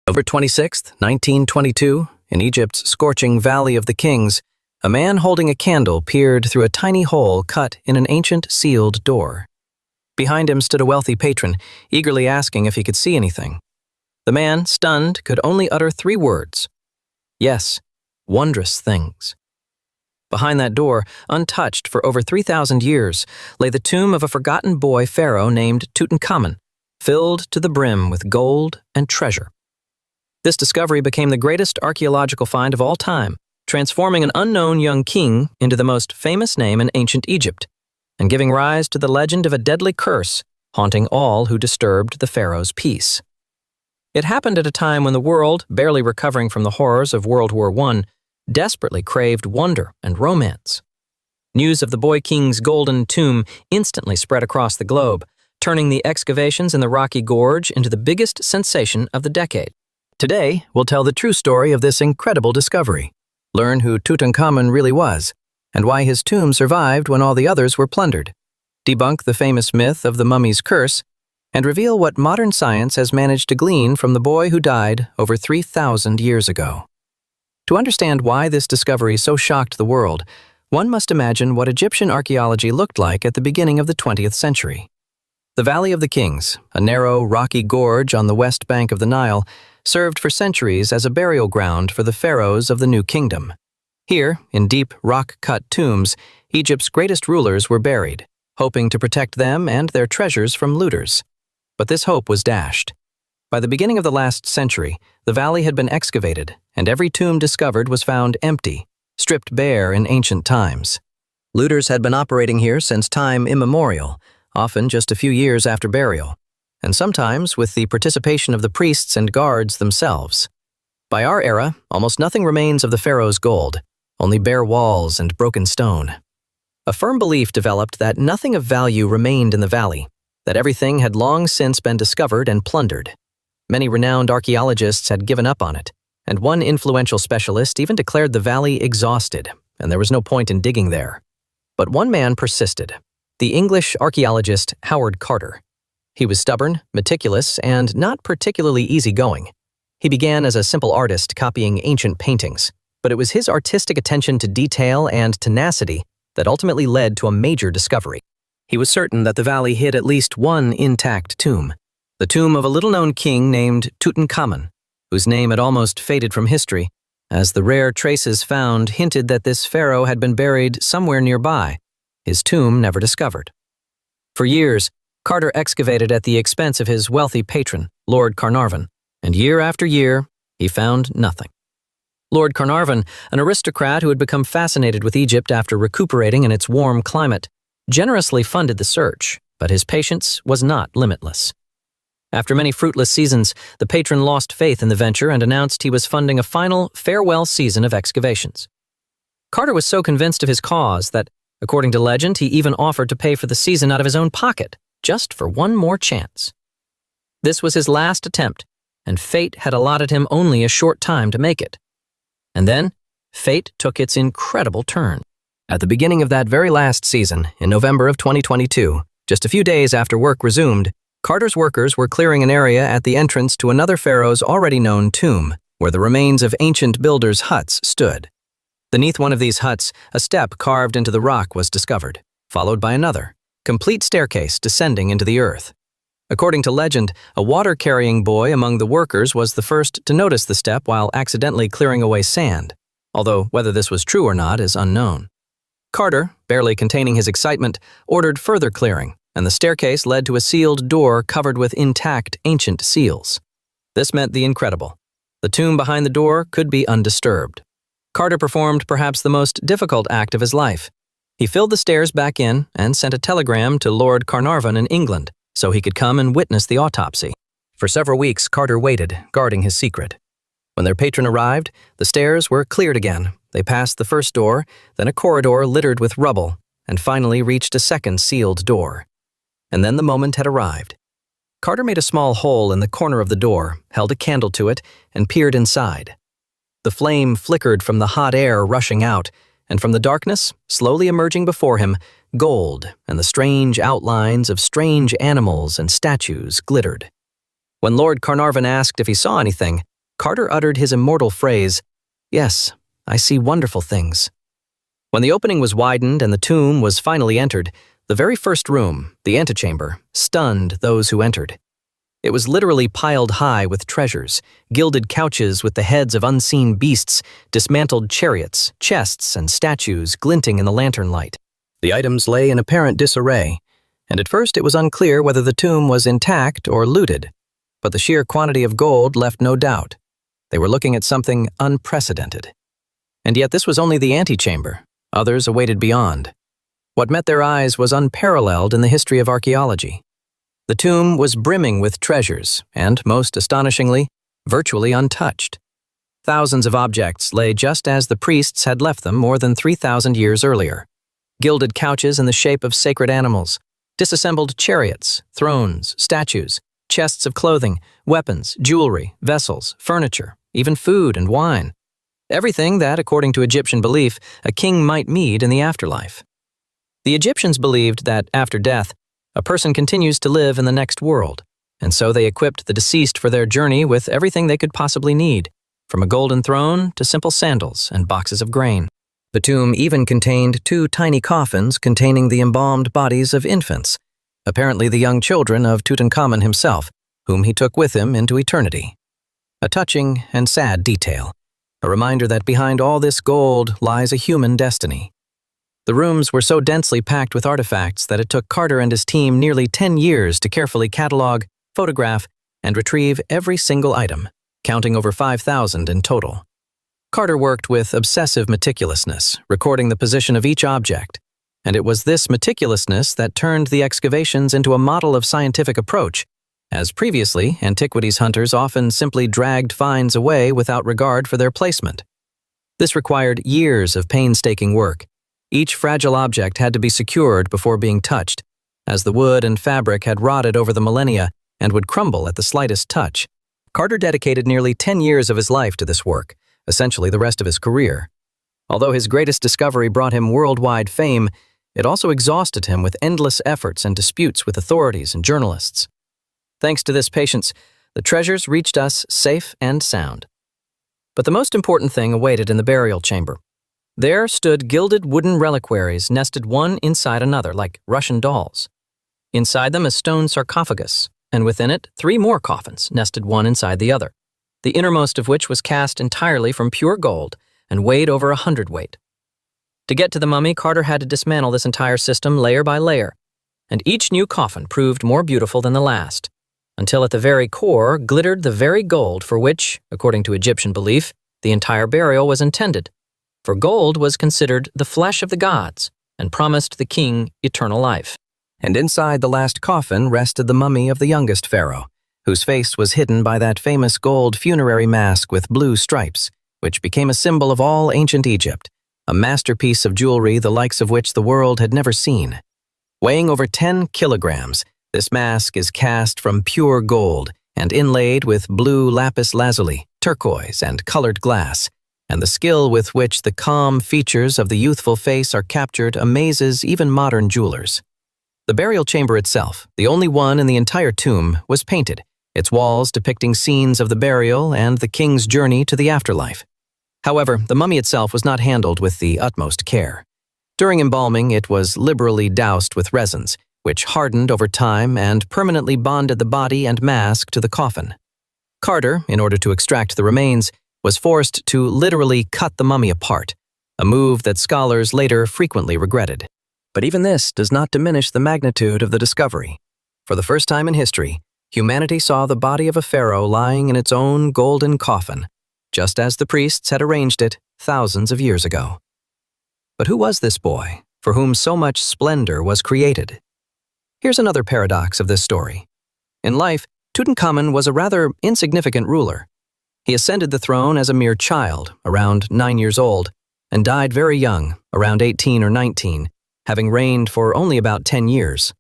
October 26, 1922, in Egypt's scorching Valley of the Kings, a man holding a candle peered through a tiny hole cut in an ancient sealed door. Behind him stood a wealthy patron, eagerly asking if he could see anything. The man, stunned, could only utter 3 words. Yes, wondrous things. Behind that door, untouched for over 3,000 years, lay the tomb of a forgotten boy pharaoh named Tutankhamun, filled to the brim with gold and treasure. This discovery became the greatest archaeological find of all time, transforming an unknown young king into the most famous name in ancient Egypt, and giving rise to the legend of a deadly curse haunting all who disturbed the pharaoh's peace. It happened at a time when the world, barely recovering from the horrors of World War I, desperately craved wonder and romance. News of the boy king's golden tomb instantly spread across the globe, turning the excavations in the rocky gorge into the biggest sensation of the decade. Today, we'll tell the true story of this incredible discovery, learn who Tutankhamun really was, and why his tomb survived when all the others were plundered, debunk the famous myth of the mummy's curse, and reveal what modern science has managed to glean from the boy who died over 3,000 years ago. To understand why this discovery so shocked the world, one must imagine what Egyptian archaeology looked like at the beginning of the 20th century. The Valley of the Kings, a narrow, rocky gorge on the west bank of the Nile, served for centuries as a burial ground for the pharaohs of the New Kingdom. Here, in deep, rock-cut tombs, Egypt's greatest rulers were buried, hoping to protect them and their treasures from looters. But this hope was dashed. By the beginning of the last century, the valley had been excavated, and every tomb discovered was found empty, stripped bare in ancient times. Looters had been operating here since time immemorial, often just a few years after burial, and sometimes with the participation of the priests and guards themselves. By our era, almost nothing remains of the pharaoh's gold, only bare walls and broken stone. A firm belief developed that nothing of value remained in the valley, that everything had long since been discovered and plundered. Many renowned archaeologists had given up on it, and one influential specialist even declared the valley exhausted, and there was no point in digging there. But one man persisted, the English archaeologist Howard Carter. He was stubborn, meticulous, and not particularly easygoing. He began as a simple artist copying ancient paintings, but it was his artistic attention to detail and tenacity that ultimately led to a major discovery. He was certain that the valley hid at least one intact tomb, the tomb of a little-known king named Tutankhamun, whose name had almost faded from history, as the rare traces found hinted that this pharaoh had been buried somewhere nearby, his tomb never discovered. For years, Carter excavated at the expense of his wealthy patron, Lord Carnarvon, and year after year, he found nothing. Lord Carnarvon, an aristocrat who had become fascinated with Egypt after recuperating in its warm climate, generously funded the search, but his patience was not limitless. After many fruitless seasons, the patron lost faith in the venture and announced he was funding a final farewell season of excavations. Carter was so convinced of his cause that, according to legend, he even offered to pay for the season out of his own pocket, just for one more chance. This was his last attempt, and fate had allotted him only a short time to make it. And then, fate took its incredible turn. At the beginning of that very last season, in November of 2022, just a few days after work resumed, Carter's workers were clearing an area at the entrance to another pharaoh's already known tomb, where the remains of ancient builders' huts stood. Beneath one of these huts, a step carved into the rock was discovered, followed by another, complete staircase descending into the earth. According to legend, a water-carrying boy among the workers was the first to notice the step while accidentally clearing away sand, although whether this was true or not is unknown. Carter, barely containing his excitement, ordered further clearing, and the staircase led to a sealed door covered with intact ancient seals. This meant the incredible. The tomb behind the door could be undisturbed. Carter performed perhaps the most difficult act of his life. He filled the stairs back in and sent a telegram to Lord Carnarvon in England so he could come and witness the autopsy. For several weeks, Carter waited, guarding his secret. When their patron arrived, the stairs were cleared again. They passed the first door, then a corridor littered with rubble, and finally reached a second sealed door. And then the moment had arrived. Carter made a small hole in the corner of the door, held a candle to it, and peered inside. The flame flickered from the hot air rushing out, and from the darkness, slowly emerging before him, gold and the strange outlines of strange animals and statues glittered. When Lord Carnarvon asked if he saw anything, Carter uttered his immortal phrase, "Yes, I see wonderful things." When the opening was widened and the tomb was finally entered, the very first room, the antechamber, stunned those who entered. It was literally piled high with treasures, gilded couches with the heads of unseen beasts, dismantled chariots, chests, and statues glinting in the lantern light. The items lay in apparent disarray, and at first it was unclear whether the tomb was intact or looted, but the sheer quantity of gold left no doubt. They were looking at something unprecedented. And yet this was only the antechamber. Others awaited beyond. What met their eyes was unparalleled in the history of archaeology. The tomb was brimming with treasures and, most astonishingly, virtually untouched. Thousands of objects lay just as the priests had left them more than 3,000 years earlier. Gilded couches in the shape of sacred animals, disassembled chariots, thrones, statues, chests of clothing, weapons, jewelry, vessels, furniture, even food and wine. Everything that, according to Egyptian belief, a king might need in the afterlife. The Egyptians believed that, after death, a person continues to live in the next world, and so they equipped the deceased for their journey with everything they could possibly need, from a golden throne to simple sandals and boxes of grain. The tomb even contained 2 tiny coffins containing the embalmed bodies of infants, apparently the young children of Tutankhamun himself, whom he took with him into eternity. A touching and sad detail, a reminder that behind all this gold lies a human destiny. The rooms were so densely packed with artifacts that it took Carter and his team nearly 10 years to carefully catalog, photograph, and retrieve every single item, counting over 5,000 in total. Carter worked with obsessive meticulousness, recording the position of each object, and it was this meticulousness that turned the excavations into a model of scientific approach, as previously, antiquities hunters often simply dragged finds away without regard for their placement. This required years of painstaking work. Each fragile object had to be secured before being touched, as the wood and fabric had rotted over the millennia and would crumble at the slightest touch. Carter dedicated nearly 10 years of his life to this work, essentially the rest of his career. Although his greatest discovery brought him worldwide fame, it also exhausted him with endless efforts and disputes with authorities and journalists. Thanks to this patience, the treasures reached us safe and sound. But the most important thing awaited in the burial chamber. There stood gilded wooden reliquaries nested one inside another like Russian dolls. Inside them a stone sarcophagus, and within it 3 more coffins nested one inside the other, the innermost of which was cast entirely from pure gold and weighed over 100 weight. To get to the mummy, Carter had to dismantle this entire system layer by layer, and each new coffin proved more beautiful than the last, until at the very core glittered the very gold for which, according to Egyptian belief, the entire burial was intended. For gold was considered the flesh of the gods and promised the king eternal life. And inside the last coffin rested the mummy of the youngest pharaoh, whose face was hidden by that famous gold funerary mask with blue stripes, which became a symbol of all ancient Egypt, a masterpiece of jewelry the likes of which the world had never seen. Weighing over 10 kilograms, this mask is cast from pure gold and inlaid with blue lapis lazuli, turquoise, and colored glass, and the skill with which the calm features of the youthful face are captured amazes even modern jewelers. The burial chamber itself, the only one in the entire tomb, was painted, its walls depicting scenes of the burial and the king's journey to the afterlife. However, the mummy itself was not handled with the utmost care. During embalming, it was liberally doused with resins, which hardened over time and permanently bonded the body and mask to the coffin. Carter, in order to extract the remains, was forced to literally cut the mummy apart, a move that scholars later frequently regretted. But even this does not diminish the magnitude of the discovery. For the first time in history, humanity saw the body of a pharaoh lying in its own golden coffin, just as the priests had arranged it thousands of years ago. But who was this boy, for whom so much splendor was created? Here's another paradox of this story. In life, Tutankhamun was a rather insignificant ruler. He ascended the throne as a mere child, around 9 years old, and died very young, around 18 or 19, having reigned for only about 10 years.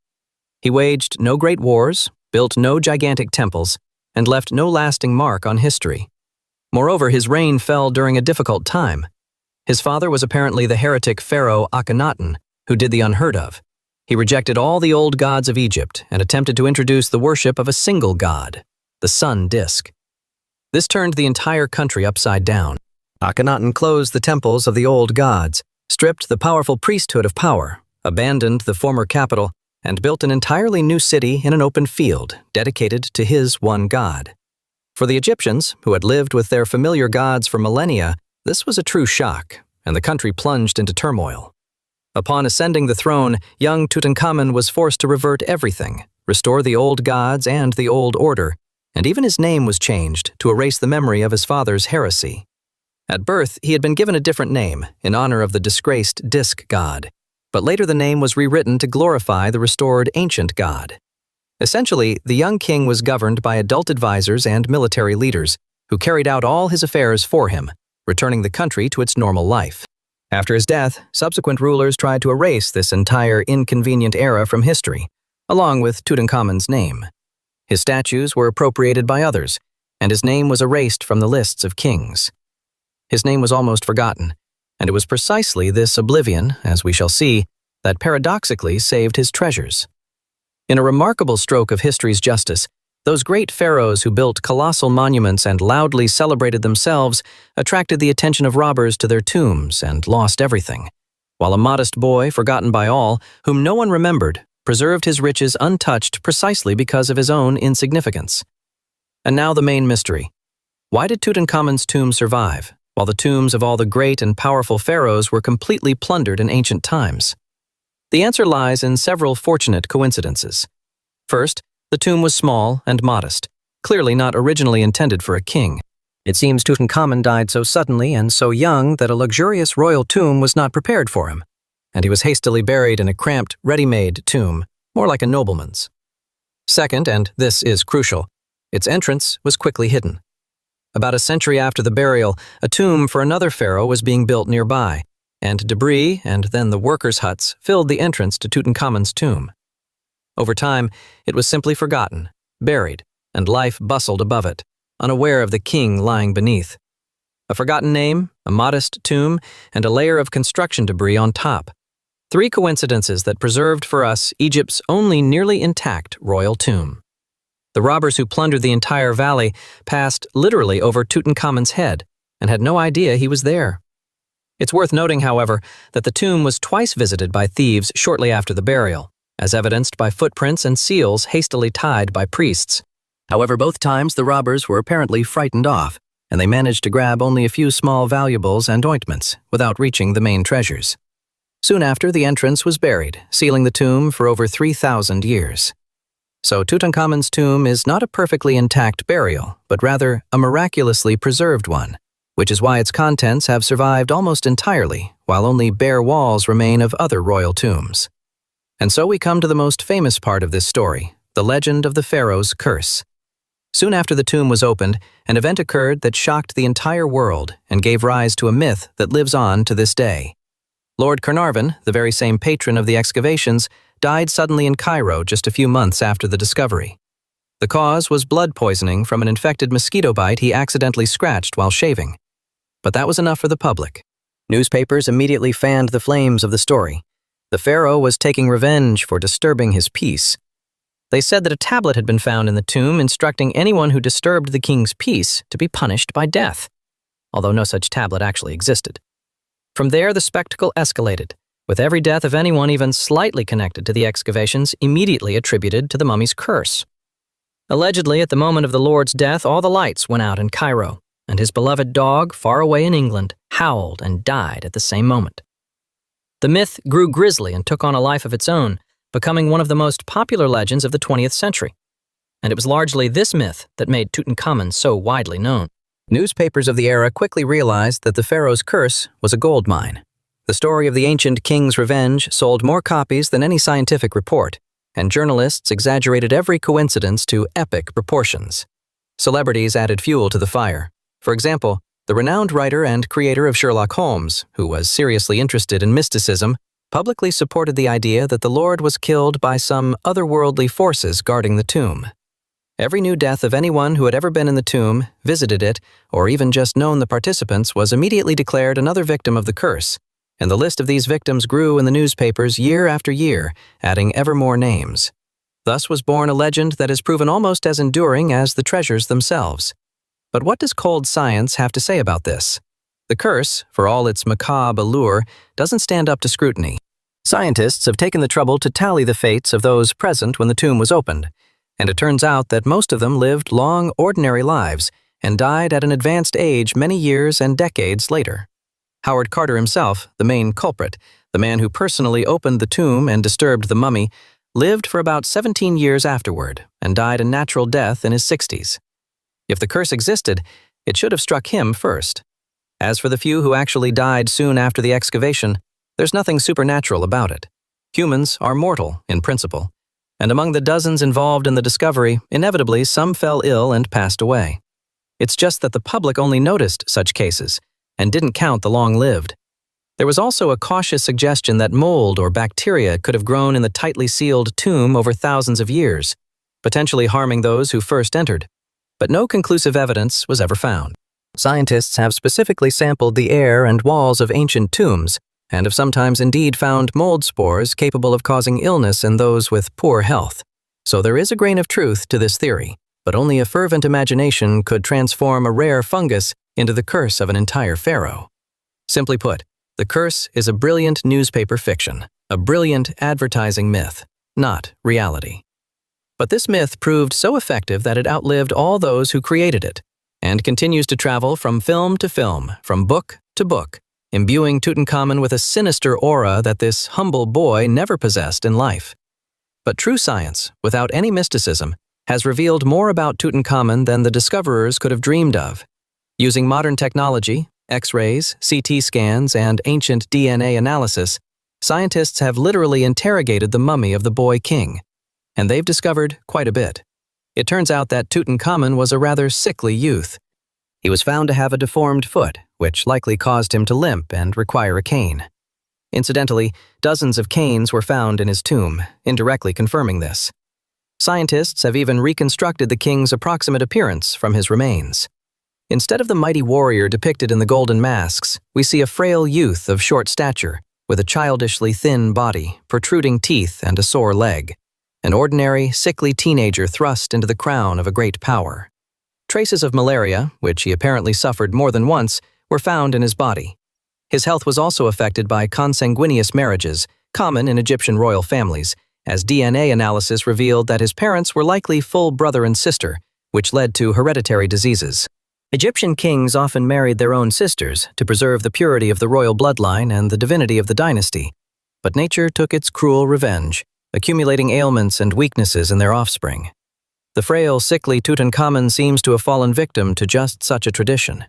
He waged no great wars, built no gigantic temples, and left no lasting mark on history. Moreover, his reign fell during a difficult time. His father was apparently the heretic pharaoh Akhenaten, who did the unheard of. He rejected all the old gods of Egypt and attempted to introduce the worship of a single god, the sun disk. This turned the entire country upside down. Akhenaten closed the temples of the old gods, stripped the powerful priesthood of power, abandoned the former capital, and built an entirely new city in an open field dedicated to his one god. For the Egyptians, who had lived with their familiar gods for millennia, this was a true shock, and the country plunged into turmoil. Upon ascending the throne, young Tutankhamun was forced to revert everything, restore the old gods and the old order, and even his name was changed to erase the memory of his father's heresy. At birth, he had been given a different name in honor of the disgraced disk god, but later the name was rewritten to glorify the restored ancient god. Essentially, the young king was governed by adult advisors and military leaders who carried out all his affairs for him, returning the country to its normal life. After his death, subsequent rulers tried to erase this entire inconvenient era from history, along with Tutankhamun's name. His statues were appropriated by others, and his name was erased from the lists of kings. His name was almost forgotten, and it was precisely this oblivion, as we shall see, that paradoxically saved his treasures. In a remarkable stroke of history's justice, those great pharaohs who built colossal monuments and loudly celebrated themselves attracted the attention of robbers to their tombs and lost everything, while a modest boy, forgotten by all, whom no one remembered, preserved his riches untouched precisely because of his own insignificance. And now the main mystery. Why did Tutankhamun's tomb survive, while the tombs of all the great and powerful pharaohs were completely plundered in ancient times? The answer lies in several fortunate coincidences. First, the tomb was small and modest, clearly not originally intended for a king. It seems Tutankhamun died so suddenly and so young that a luxurious royal tomb was not prepared for him, and he was hastily buried in a cramped, ready-made tomb, more like a nobleman's. Second, and this is crucial, its entrance was quickly hidden. About a century after the burial, a tomb for another pharaoh was being built nearby, and debris and then the workers' huts filled the entrance to Tutankhamun's tomb. Over time, it was simply forgotten, buried, and life bustled above it, unaware of the king lying beneath. A forgotten name, a modest tomb, and a layer of construction debris on top. Three coincidences that preserved for us Egypt's only nearly intact royal tomb. The robbers who plundered the entire valley passed literally over Tutankhamun's head and had no idea he was there. It's worth noting, however, that the tomb was twice visited by thieves shortly after the burial, as evidenced by footprints and seals hastily tied by priests. However, both times the robbers were apparently frightened off, and they managed to grab only a few small valuables and ointments without reaching the main treasures. Soon after, the entrance was buried, sealing the tomb for over 3,000 years. So Tutankhamun's tomb is not a perfectly intact burial, but rather a miraculously preserved one, which is why its contents have survived almost entirely, while only bare walls remain of other royal tombs. And so we come to the most famous part of this story, the legend of the pharaoh's curse. Soon after the tomb was opened, an event occurred that shocked the entire world and gave rise to a myth that lives on to this day. Lord Carnarvon, the very same patron of the excavations, died suddenly in Cairo just a few months after the discovery. The cause was blood poisoning from an infected mosquito bite he accidentally scratched while shaving. But that was enough for the public. Newspapers immediately fanned the flames of the story. The pharaoh was taking revenge for disturbing his peace. They said that a tablet had been found in the tomb instructing anyone who disturbed the king's peace to be punished by death, although no such tablet actually existed. From there, the spectacle escalated, with every death of anyone even slightly connected to the excavations immediately attributed to the mummy's curse. Allegedly, at the moment of the Lord's death, all the lights went out in Cairo, and his beloved dog, far away in England, howled and died at the same moment. The myth grew grisly and took on a life of its own, becoming one of the most popular legends of the 20th century. And it was largely this myth that made Tutankhamun so widely known. Newspapers of the era quickly realized that the pharaoh's curse was a gold mine. The story of the ancient king's revenge sold more copies than any scientific report, and journalists exaggerated every coincidence to epic proportions. Celebrities added fuel to the fire. For example, the renowned writer and creator of Sherlock Holmes, who was seriously interested in mysticism, publicly supported the idea that the Lord was killed by some otherworldly forces guarding the tomb. Every new death of anyone who had ever been in the tomb, visited it, or even just known the participants was immediately declared another victim of the curse, and the list of these victims grew in the newspapers year after year, adding ever more names. Thus was born a legend that has proven almost as enduring as the treasures themselves. But what does cold science have to say about this? The curse, for all its macabre allure, doesn't stand up to scrutiny. Scientists have taken the trouble to tally the fates of those present when the tomb was opened, and it turns out that most of them lived long, ordinary lives and died at an advanced age many years and decades later. Howard Carter himself, the main culprit, the man who personally opened the tomb and disturbed the mummy, lived for about 17 years afterward and died a natural death in his 60s. If the curse existed, it should have struck him first. As for the few who actually died soon after the excavation, there's nothing supernatural about it. Humans are mortal, in principle, and among the dozens involved in the discovery, inevitably some fell ill and passed away. It's just that the public only noticed such cases and didn't count the long-lived. There was also a cautious suggestion that mold or bacteria could have grown in the tightly sealed tomb over thousands of years, potentially harming those who first entered. But no conclusive evidence was ever found. Scientists have specifically sampled the air and walls of ancient tombs and have sometimes indeed found mold spores capable of causing illness in those with poor health. So there is a grain of truth to this theory, but only a fervent imagination could transform a rare fungus into the curse of an entire pharaoh. Simply put, the curse is a brilliant newspaper fiction, a brilliant advertising myth, not reality. But this myth proved so effective that it outlived all those who created it, and continues to travel from film to film, from book to book, imbuing Tutankhamun with a sinister aura that this humble boy never possessed in life. But true science, without any mysticism, has revealed more about Tutankhamun than the discoverers could have dreamed of. Using modern technology, X-rays, CT scans, and ancient DNA analysis, scientists have literally interrogated the mummy of the boy king, and they've discovered quite a bit. It turns out that Tutankhamun was a rather sickly youth. He was found to have a deformed foot, which likely caused him to limp and require a cane. Incidentally, dozens of canes were found in his tomb, indirectly confirming this. Scientists have even reconstructed the king's approximate appearance from his remains. Instead of the mighty warrior depicted in the golden masks, we see a frail youth of short stature, with a childishly thin body, protruding teeth, and a sore leg. An ordinary, sickly teenager thrust into the crown of a great power. Traces of malaria, which he apparently suffered more than once, were found in his body. His health was also affected by consanguineous marriages, common in Egyptian royal families, as DNA analysis revealed that his parents were likely full brother and sister, which led to hereditary diseases. Egyptian kings often married their own sisters to preserve the purity of the royal bloodline and the divinity of the dynasty. But nature took its cruel revenge, accumulating ailments and weaknesses in their offspring. The frail, sickly Tutankhamun seems to have fallen victim to just such a tradition.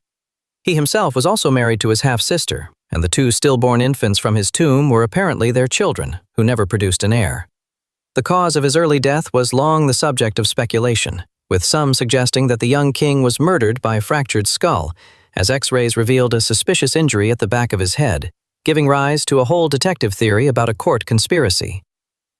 He himself was also married to his half-sister, and the two stillborn infants from his tomb were apparently their children, who never produced an heir. The cause of his early death was long the subject of speculation, with some suggesting that the young king was murdered by a fractured skull, as X-rays revealed a suspicious injury at the back of his head, giving rise to a whole detective theory about a court conspiracy.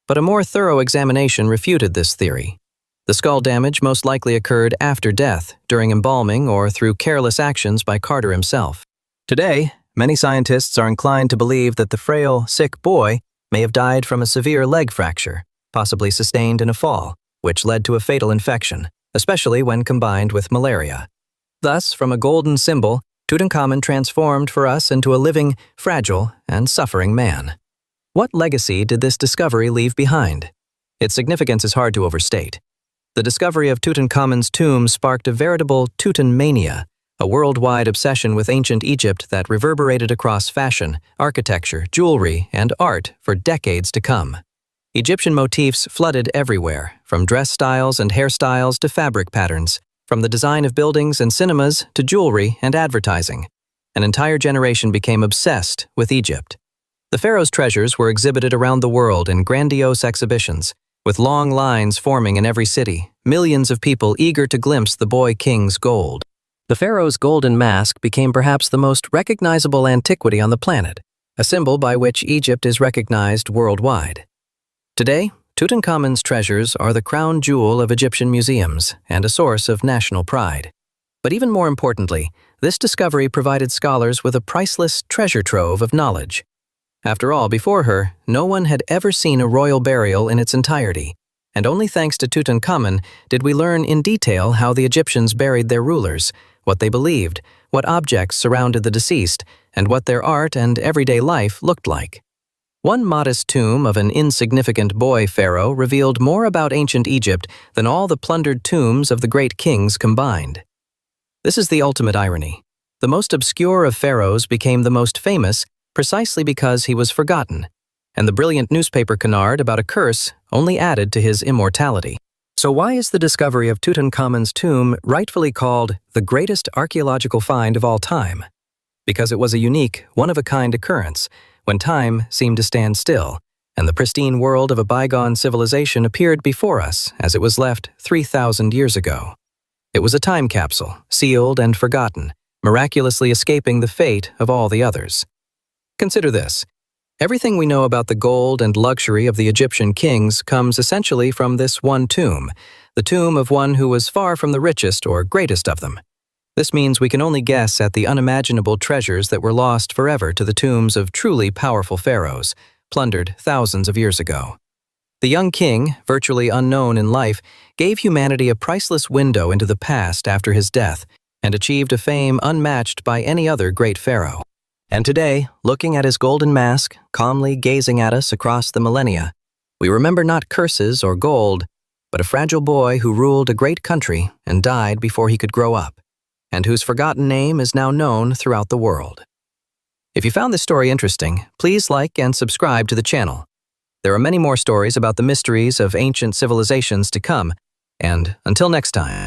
But a more thorough examination refuted this theory. The skull damage most likely occurred after death, during embalming, or through careless actions by Carter himself. Today, many scientists are inclined to believe that the frail, sick boy may have died from a severe leg fracture, possibly sustained in a fall, which led to a fatal infection, especially when combined with malaria. Thus, from a golden symbol, Tutankhamun transformed for us into a living, fragile, and suffering man. What legacy did this discovery leave behind? Its significance is hard to overstate. The discovery of Tutankhamun's tomb sparked a veritable Tutanmania, a worldwide obsession with ancient Egypt that reverberated across fashion, architecture, jewelry, and art for decades to come. Egyptian motifs flooded everywhere, from dress styles and hairstyles to fabric patterns, from the design of buildings and cinemas to jewelry and advertising. An entire generation became obsessed with Egypt. The pharaoh's treasures were exhibited around the world in grandiose exhibitions, with long lines forming in every city, millions of people eager to glimpse the boy king's gold. The pharaoh's golden mask became perhaps the most recognizable antiquity on the planet, a symbol by which Egypt is recognized worldwide. Today, Tutankhamun's treasures are the crown jewel of Egyptian museums and a source of national pride. But even more importantly, this discovery provided scholars with a priceless treasure trove of knowledge. After all, before her, no one had ever seen a royal burial in its entirety, and only thanks to Tutankhamun did we learn in detail how the Egyptians buried their rulers, what they believed, what objects surrounded the deceased, and what their art and everyday life looked like. One modest tomb of an insignificant boy pharaoh revealed more about ancient Egypt than all the plundered tombs of the great kings combined. This is the ultimate irony. The most obscure of pharaohs became the most famous precisely because he was forgotten, and the brilliant newspaper canard about a curse only added to his immortality. So why is the discovery of Tutankhamun's tomb rightfully called the greatest archaeological find of all time? Because it was a unique, one-of-a-kind occurrence, when time seemed to stand still, and the pristine world of a bygone civilization appeared before us as it was left 3,000 years ago. It was a time capsule, sealed and forgotten, miraculously escaping the fate of all the others. Consider this. Everything we know about the gold and luxury of the Egyptian kings comes essentially from this one tomb, the tomb of one who was far from the richest or greatest of them. This means we can only guess at the unimaginable treasures that were lost forever to the tombs of truly powerful pharaohs, plundered thousands of years ago. The young king, virtually unknown in life, gave humanity a priceless window into the past after his death and achieved a fame unmatched by any other great pharaoh. And today, looking at his golden mask, calmly gazing at us across the millennia, we remember not curses or gold, but a fragile boy who ruled a great country and died before he could grow up, and whose forgotten name is now known throughout the world. If you found this story interesting, please like and subscribe to the channel. There are many more stories about the mysteries of ancient civilizations to come, and until next time.